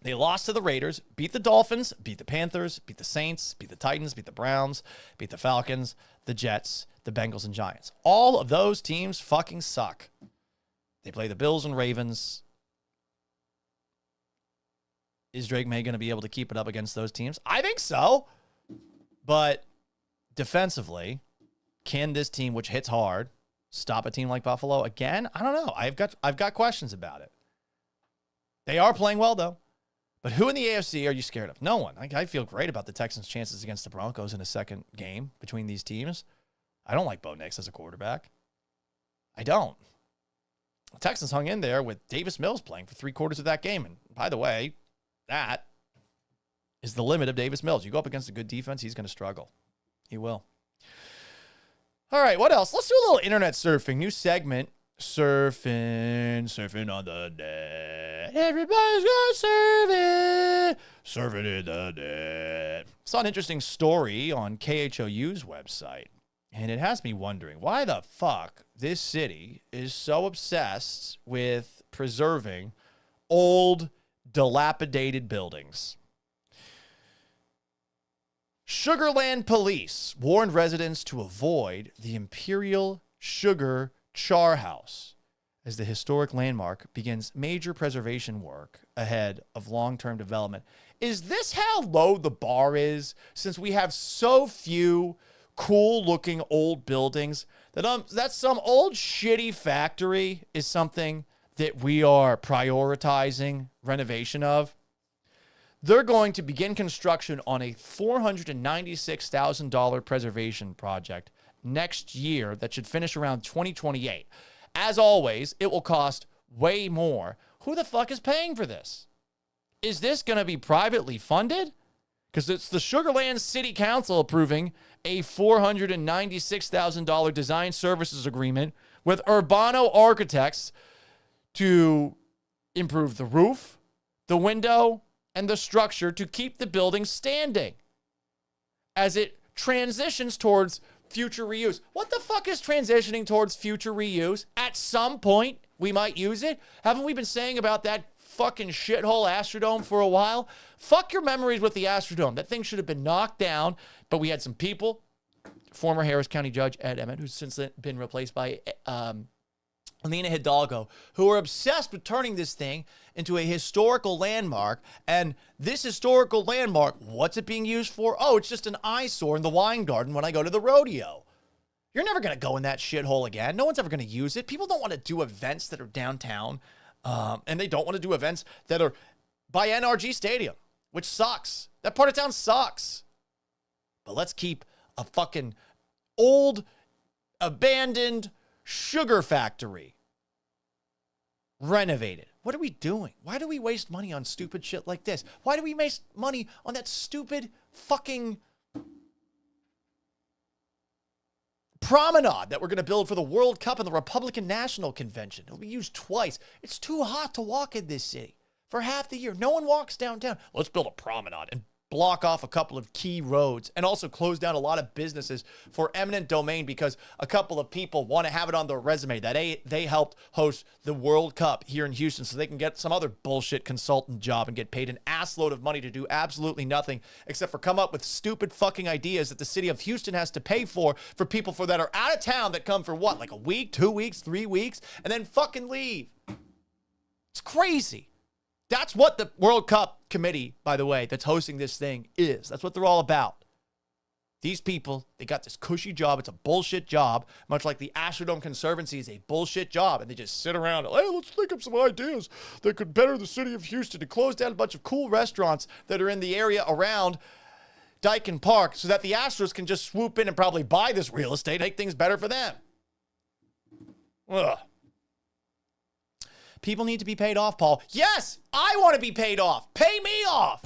They lost to the Raiders, beat the Dolphins, beat the Panthers, beat the Saints, beat the Titans, beat the Browns, beat the Falcons, the Jets, the Bengals, and Giants. All of those teams fucking suck. They play the Bills and Ravens. Is Drake May going to be able to keep it up against those teams? I think so. But defensively, can this team, which hits hard, stop a team like Buffalo again? I don't know. I've got questions about it. They are playing well, though. But who in the AFC are you scared of? No one. I feel great about the Texans' chances against the Broncos in a second game between these teams. I don't like Bo Nix as a quarterback. I don't. The Texans hung in there with Davis Mills playing for 3/4 of that game. And by the way, that is the limit of Davis Mills. You go up against a good defense, he's going to struggle. He will. All right, what else? Let's do a little internet surfing. New segment. Surfing on the net. Everybody's going surfing. Surfing in the net. Saw an interesting story on KHOU's website. And it has me wondering why the fuck this city is so obsessed with preserving old, dilapidated buildings. Sugarland police warned residents to avoid the Imperial Sugar Char House as the historic landmark begins major preservation work ahead of long-term development. Is this how low the bar is, since we have so few cool-looking old buildings that some old shitty factory is something that we are prioritizing renovation of? they're going to begin construction on a $496,000 preservation project next year that should finish around 2028. As always, it will cost way more. Who the fuck is paying for this? Is this going to be privately funded? Because it's the Sugar Land City Council approving a $496,000 design services agreement with Urbano Architects to improve the roof, the window, and the structure to keep the building standing as it transitions towards future reuse. What the fuck is transitioning towards future reuse? At some point, we might use it. Haven't we been saying about that fucking shithole Astrodome for a while? Fuck your memories with the Astrodome. That thing should have been knocked down, but we had some people, former Harris County Judge Ed Emmett, who's since been replaced by Alina Hidalgo, who are obsessed with turning this thing into a historical landmark. And this historical landmark, what's it being used for? Oh, it's just an eyesore in the wine garden when I go to the rodeo. You're never going to go in that shithole again. No one's ever going to use it. People don't want to do events that are downtown, and they don't want to do events that are by NRG Stadium, which sucks. That part of town sucks. But let's keep a fucking old, abandoned sugar factory renovated. What are we doing? Why do we waste money on stupid shit like this? Why do we waste money on that stupid fucking promenade that we're going to build for the World Cup and the Republican National Convention? It'll be used twice. It's too hot to walk in this city for half the year. No one walks downtown. Let's build a promenade and block off a couple of key roads and also close down a lot of businesses for eminent domain because a couple of people want to have it on their resume that they helped host the World Cup here in Houston so they can get some other bullshit consultant job and get paid an assload of money to do absolutely nothing except for come up with stupid fucking ideas that the city of Houston has to pay for people that are out of town that come for what, like a week, 2 weeks, 3 weeks, and then fucking leave. It's crazy. That's what the World Cup committee, by the way, that's hosting this thing is. That's what they're all about. These people, they got this cushy job. It's a bullshit job, much like the Astrodome Conservancy is a bullshit job. And they just sit around, hey, let's think of some ideas that could better the city of Houston to close down a bunch of cool restaurants that are in the area around Dyken Park so that the Astros can just swoop in and probably buy this real estate, make things better for them. Ugh. People need to be paid off, Paul. Yes, I want to be paid off. Pay me off.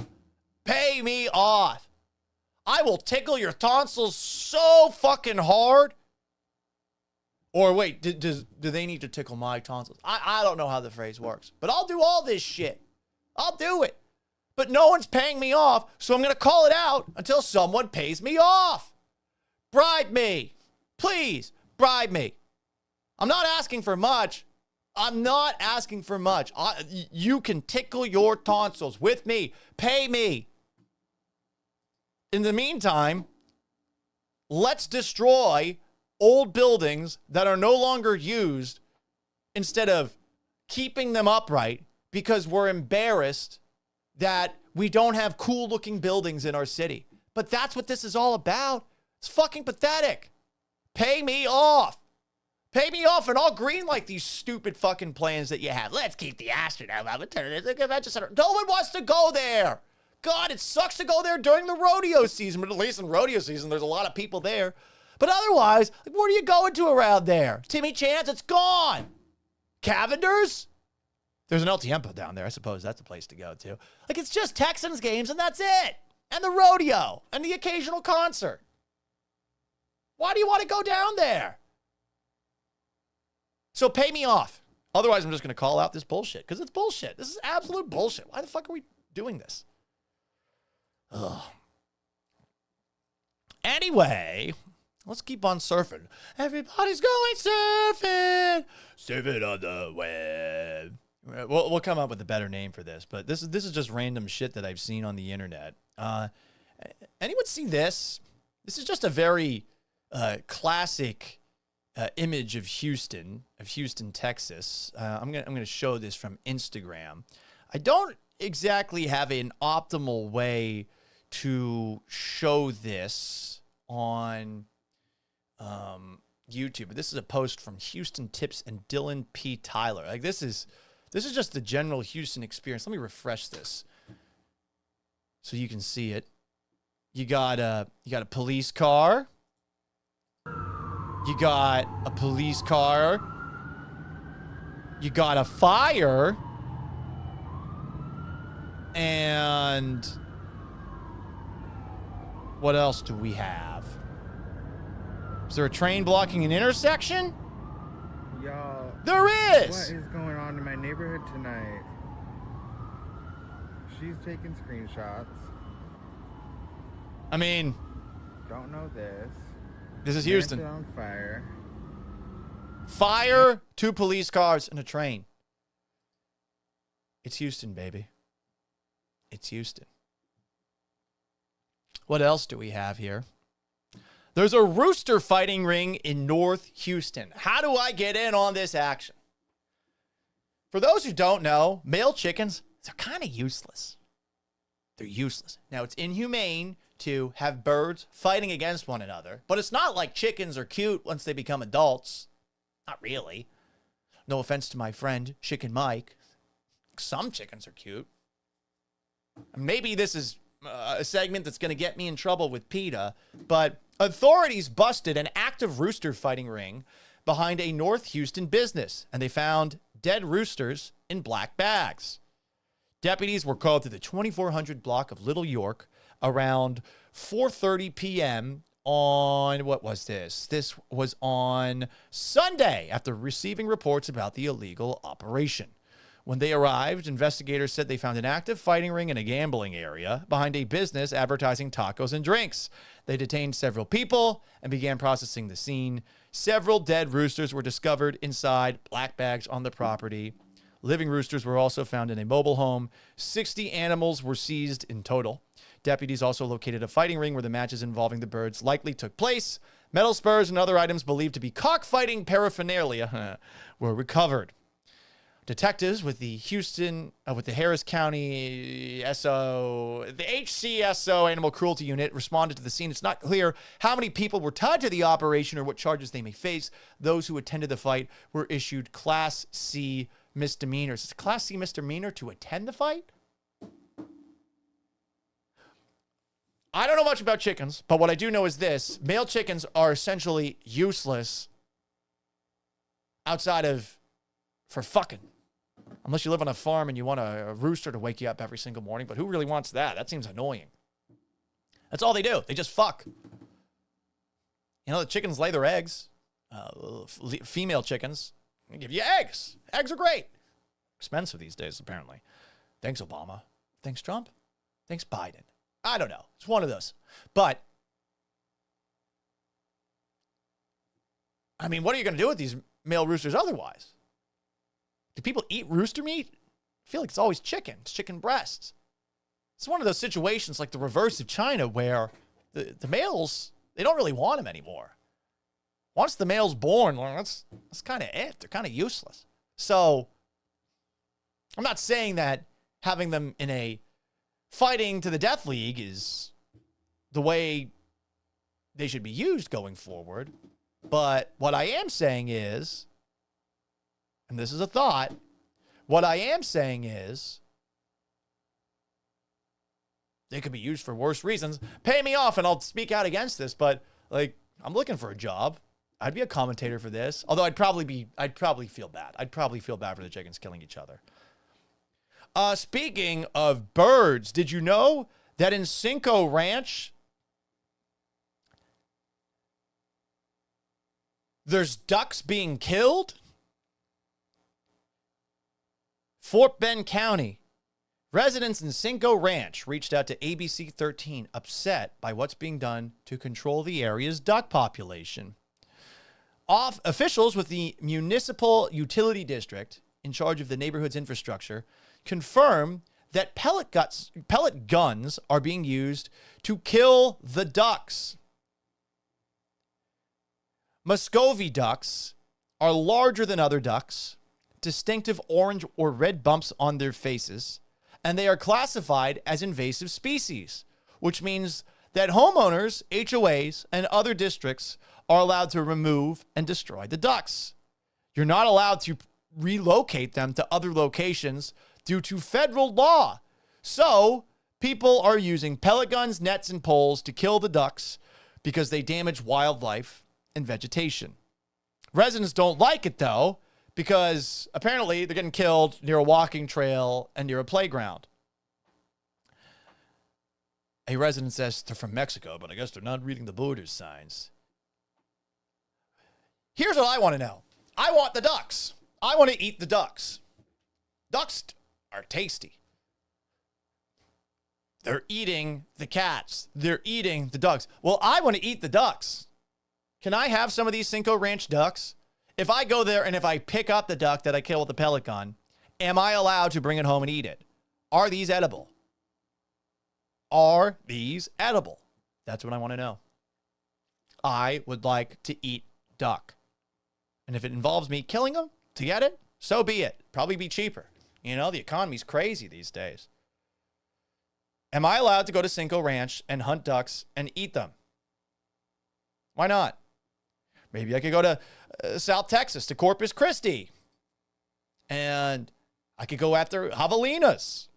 Pay me off. I will tickle your tonsils so fucking hard. Or wait, do they need to tickle my tonsils? I don't know how the phrase works. But I'll do all this shit. I'll do it. But no one's paying me off, so I'm going to call it out until someone pays me off. Bribe me. Please, bribe me. I'm not asking for much. I'm not asking for much. You can tickle your tonsils with me. Pay me. In the meantime, let's destroy old buildings that are no longer used instead of keeping them upright because we're embarrassed that we don't have cool looking buildings in our city. But that's what this is all about. It's fucking pathetic. Pay me off. Pay me off and I'll greenlight these stupid fucking plans that you have. Let's keep the Astrodome up and turn it into a convention center. No one wants to go there. God, it sucks to go there during the rodeo season, but at least in rodeo season, there's a lot of people there. But otherwise, like, what are you going to around there? Timmy Chance, it's gone. Cavender's? There's an El Tiempo down there. I suppose that's a place to go to. Like, it's just Texans games and that's it. And the rodeo and the occasional concert. Why do you want to go down there? So pay me off. Otherwise, I'm just going to call out this bullshit because it's bullshit. This is absolute bullshit. Why the fuck are we doing this? Ugh. Anyway, let's keep on surfing. Everybody's going surfing. Surfing on the web. We'll come up with a better name for this, but this is just random shit that I've seen on the internet. Anyone see this? This is just a very classic image of Houston, Texas. I'm gonna show this from Instagram. I don't exactly have an optimal way to show this on YouTube, but this is a post from Houston Tips and Dylan P. Tyler. Like this is just the general Houston experience. Let me refresh this. so you can see it. You got a police car. You got a police car. You got a fire. And what else do we have? Is there a train blocking an intersection? Y'all. There is! What is going on in my neighborhood tonight? She's taking screenshots. I mean, don't know this. This is Houston. On fire. Fire, 2 police cars, and a train. It's Houston, baby. It's Houston. What else do we have here? There's a rooster fighting ring in North Houston. How do I get in on this action? For those who don't know, male chickens, they're kind of useless. They're useless. Now, it's inhumane to have birds fighting against one another, but it's not like chickens are cute once they become adults. Not really. No offense to my friend, Chicken Mike. Some chickens are cute. Maybe this is a segment that's going to get me in trouble with PETA, but authorities busted an active rooster fighting ring behind a North Houston business, and they found dead roosters in black bags. Deputies were called to the 2400 block of Little York around 4:30 p.m. on, what was this? This was on Sunday after receiving reports about the illegal operation. When they arrived, investigators said they found an active fighting ring in a gambling area behind a business advertising tacos and drinks. They detained several people and began processing the scene. Several dead roosters were discovered inside black bags on the property. Living roosters were also found in a mobile home. 60 animals were seized in total. Deputies also located a fighting ring where the matches involving the birds likely took place. Metal spurs and other items believed to be cockfighting paraphernalia were recovered. Detectives with the Harris County the HCSO Animal Cruelty Unit responded to the scene. It's not clear how many people were tied to the operation or what charges they may face. Those who attended the fight were issued Class C misdemeanors. It's a Class C misdemeanor to attend the fight? I don't know much about chickens, but what I do know is this. Male chickens are essentially useless outside of for fucking. Unless you live on a farm and you want a rooster to wake you up every single morning. But who really wants that? That seems annoying. That's all they do. They just fuck. You know, the chickens lay their eggs. Female chickens. They give you eggs. Eggs are great. Expensive these days, apparently. Thanks, Obama. Thanks, Trump. Thanks, Biden. I don't know. It's one of those. But, I mean, what are you going to do with these male roosters otherwise? Do people eat rooster meat? I feel like it's always chicken. It's chicken breasts. It's one of those situations like the reverse of China where the males, they don't really want them anymore. Once the male's born, well, that's kind of it. They're kind of useless. So, I'm not saying that having them in a fighting to the death league is the way they should be used going forward. But what I am saying is, and this is a thought, what I am saying is they could be used for worse reasons. Pay me off and I'll speak out against this, but like, I'm looking for a job. I'd be a commentator for this. Although I'd probably feel bad. I'd probably feel bad for the chickens killing each other. Speaking of birds, did you know that in Cinco Ranch, there's ducks being killed? Fort Bend County. Residents in Cinco Ranch reached out to ABC 13, upset by what's being done to control the area's duck population. Officials with the municipal utility district in charge of the neighborhood's infrastructure confirm that pellet guns are being used to kill the ducks. Muscovy ducks are larger than other ducks, distinctive orange or red bumps on their faces, and they are classified as invasive species, which means that homeowners, HOAs, and other districts are allowed to remove and destroy the ducks. You're not allowed to relocate them to other locations due to federal law. So people are using pellet guns, nets, and poles to kill the ducks because they damage wildlife and vegetation. Residents don't like it, though, because apparently they're getting killed near a walking trail and near a playground. A resident says they're from Mexico, but I guess they're not reading the border signs. Here's what I want to know. I want the ducks. I want to eat the ducks. Ducks are tasty. They're eating the cats. They're eating the ducks. Well, I want to eat the ducks. Can I have some of these Cinco Ranch ducks? If I go there and if I pick up the duck that I kill with the pellet gun, am I allowed to bring it home and eat it? Are these edible? Are these edible? That's what I want to know. I would like to eat duck. And if it involves me killing them to get it, so be it. Probably be cheaper. You know, the economy's crazy these days. Am I allowed to go to Cinco Ranch and hunt ducks and eat them? Why not? Maybe I could go to South Texas, to Corpus Christi. And I could go after javelinas.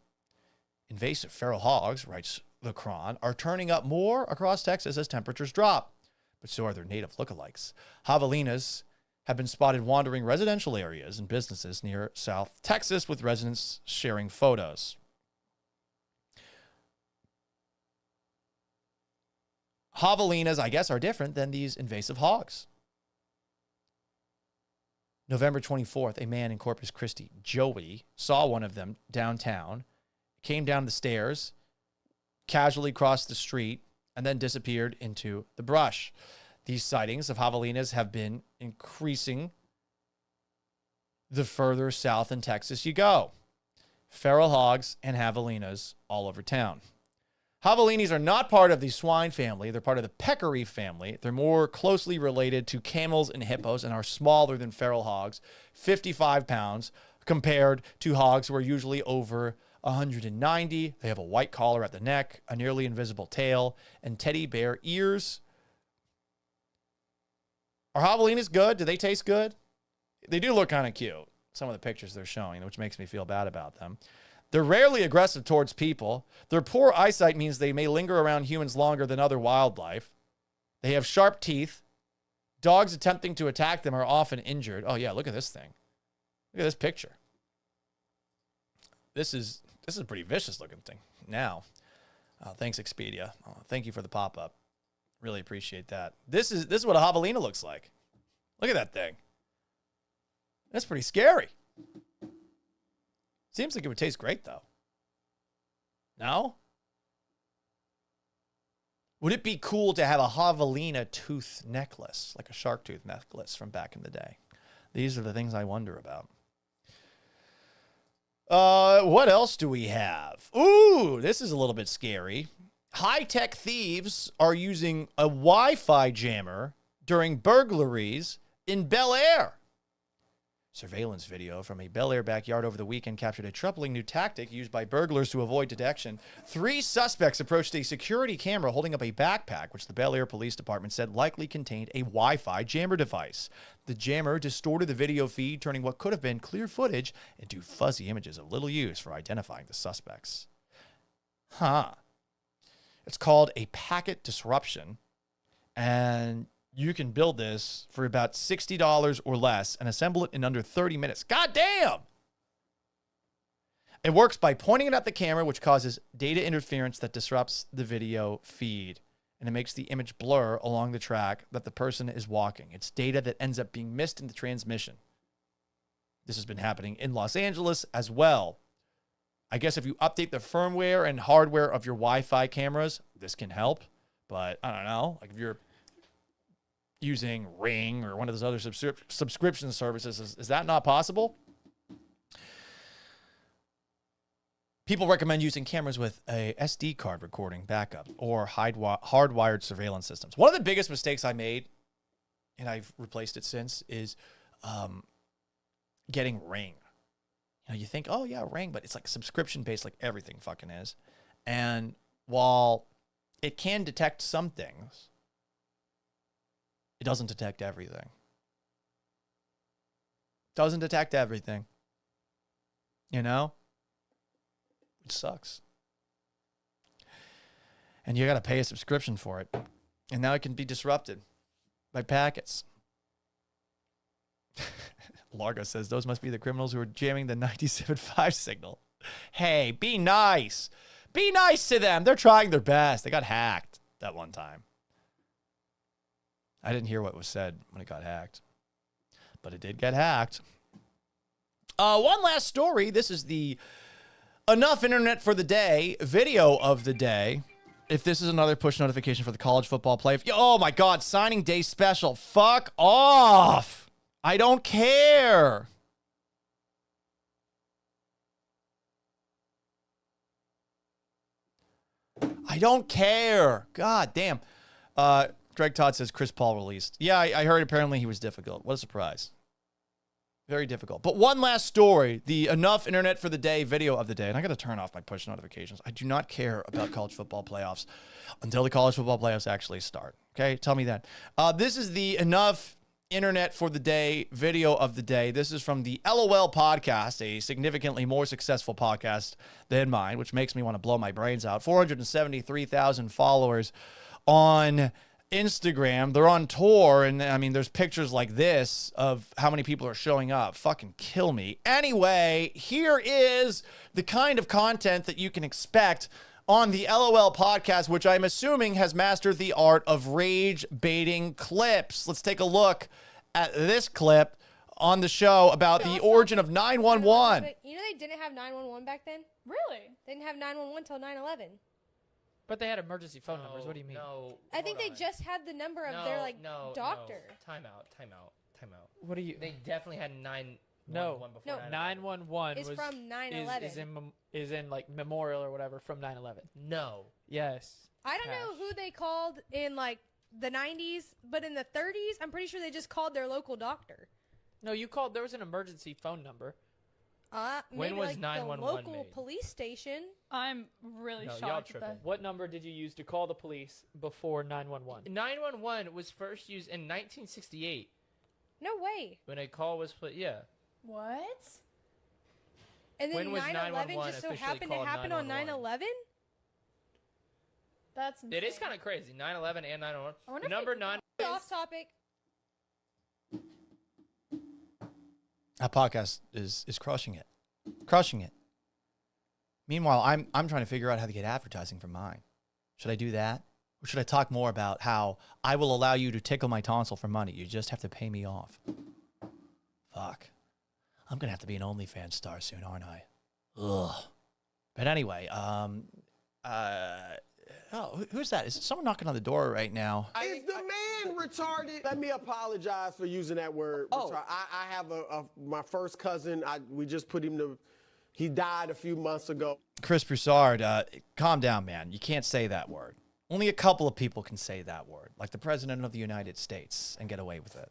Invasive feral hogs, writes the Cron, are turning up more across Texas as temperatures drop. But so are their native lookalikes. Javelinas have been spotted wandering residential areas and businesses near South Texas, with residents sharing photos. Javelinas, I guess, are different than these invasive hogs. November 24th, a man in Corpus Christi, Joey, saw one of them downtown, came down the stairs, casually crossed the street, and then disappeared into the brush. These sightings of javelinas have been increasing the further south in Texas you go. Feral hogs and javelinas all over town. Javelinas are not part of the swine family. They're part of the peccary family. They're more closely related to camels and hippos and are smaller than feral hogs, 55 pounds, compared to hogs who are usually over 190. They have a white collar at the neck, a nearly invisible tail, and teddy bear ears. Are javelinas good? Do they taste good? They do look kind of cute, some of the pictures they're showing, which makes me feel bad about them. They're rarely aggressive towards people. Their poor eyesight means they may linger around humans longer than other wildlife. They have sharp teeth. Dogs attempting to attack them are often injured. Oh, yeah, look at this thing. Look at this picture. This is a pretty vicious looking thing. Now, thanks, Expedia. Thank you for the pop-up. Really appreciate that. This is what a javelina looks like. Look at that thing. That's pretty scary. Seems like it would taste great, though. No? Would it be cool to have a javelina tooth necklace, like a shark tooth necklace from back in the day? These are the things I wonder about. What else do we have? Ooh, this is a little bit scary. High-tech thieves are using a Wi-Fi jammer during burglaries in Bel Air. Surveillance video from a Bel Air backyard over the weekend captured a troubling new tactic used by burglars to avoid detection. 3 suspects approached a security camera holding up a backpack, which the Bel Air Police Department said likely contained a Wi-Fi jammer device. The jammer distorted the video feed, turning what could have been clear footage into fuzzy images of little use for identifying the suspects. It's called a packet disruption, and you can build this for about $60 or less and assemble it in under 30 minutes. God damn! It works by pointing it at the camera, which causes data interference that disrupts the video feed. And it makes the image blur along the track that the person is walking. It's data that ends up being missed in the transmission. This has been happening in Los Angeles as well. I guess if you update the firmware and hardware of your Wi-Fi cameras, this can help. But I don't know, like if you're using Ring or one of those other subscription services, is that not possible? People recommend using cameras with a SD card recording backup or hardwired surveillance systems. One of the biggest mistakes I made, and I've replaced it since, is getting Ring. You know, you think, oh yeah, Ring, but it's like subscription-based like everything fucking is. And while it can detect some things, it doesn't detect everything. Doesn't detect everything. You know? Which sucks. and you got to pay a subscription for it. And now it can be disrupted by packets. Largo says those must be the criminals who are jamming the 97.5 signal. Hey, be nice. Be nice to them. They're trying their best. They got hacked that one time. I didn't hear what was said when it got hacked, but it did get hacked. One last story. This is the Enough Internet for the Day video of the day. If this is another push notification for the college football playoff. Oh my God, signing day special. Fuck off. I don't care. I don't care. God damn. Greg Todd says Chris Paul released. Yeah, I heard apparently he was difficult. What a surprise. Very difficult. But one last story. The Enough Internet for the Day video of the day. And I got to turn off my push notifications. I do not care about college football playoffs until the college football playoffs actually start. Okay? Tell me that. This is the Enough Internet for the Day video of the day. This is from the LOL podcast, a significantly more successful podcast than mine, which makes me want to blow my brains out. 473,000 followers on Instagram. They're on tour, and I mean, there's pictures like this of how many people are showing up. Fucking kill me. Anyway, here is the kind of content that you can expect on the LOL podcast, which I'm assuming has mastered the art of rage baiting clips. Let's take a look at this clip on the show about the origin of 911. You know they didn't have 911 back then? Really? They didn't have 911 until 9/11. But they had emergency phone numbers. What do you mean? No. I think they just had the number of their doctor. No. Time out. What do you? They definitely had 911 before. No. 911 Is was from 9/11. Is in like memorial or whatever from 9/11. No. Yes. I don't know who they called in like the 90s, but in the 30s, I'm pretty sure they just called their local doctor. No, you called. There was an emergency phone number. When was like 911 the local made? police station? I'm really No, y'all shocked. tripping. What number did you use to call the police before 911? 911 was first used in 1968 No way. when a call was put. Yeah. What? And then When was 9/11 911 just so officially happened to called happen on 911? 9/11? That's insane. It is kind of crazy. 911 and 911. I wonder if Number 9. Off topic. That podcast is crushing it. Crushing it. Meanwhile, I'm trying to figure out how to get advertising for mine. Should I do that? Or should I talk more about how I will allow you to tickle my tonsil for money? You just have to pay me off. Fuck. I'm going to have to be an OnlyFans star soon, aren't I? Ugh. But anyway, who's that? Is someone knocking on the door right now? Is the man retarded? Let me apologize for using that word. Oh. I have my first cousin. We just put him to. He died a few months ago. Chris Broussard, calm down, man. You can't say that word. Only a couple of people can say that word, like the President of the United States, and get away with it.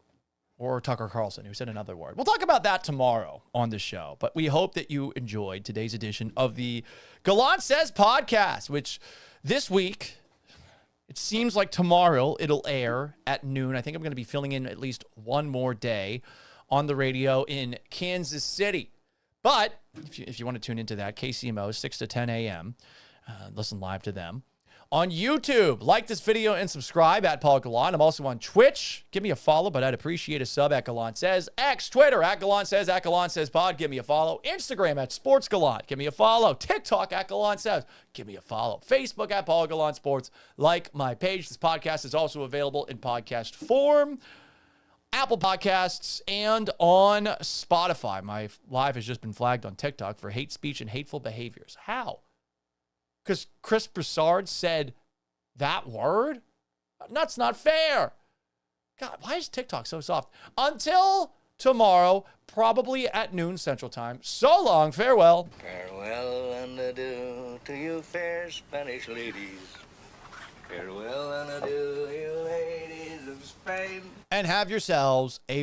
Or Tucker Carlson, who said another word. We'll talk about that tomorrow on the show. But we hope that you enjoyed today's edition of the Gallant Says podcast, which this week, it seems like tomorrow it'll air at noon. I think I'm going to be filling in at least one more day on the radio in Kansas City. But if you want to tune into that, KCMO, 6 to 10 a.m., listen live to them. On YouTube, like this video and subscribe at Paul Gallant. I'm also on Twitch. Give me a follow, but I'd appreciate a sub at Gallant Says. X, Twitter, at Gallant Says Pod. Give me a follow. Instagram, at Sports Gallant. Give me a follow. TikTok, at Gallant Says. Give me a follow. Facebook, at Paul Gallant Sports. Like my page. This podcast is also available in podcast form, Apple Podcasts, and on Spotify. My live has just been flagged on TikTok for hate speech and hateful behaviors. How? Because Chris Broussard said that word? That's not fair. God, why is TikTok so soft? Until tomorrow, probably at noon Central Time. So long, farewell. Farewell and adieu to you fair Spanish ladies. Farewell and adieu, you ladies of Spain. And have yourselves a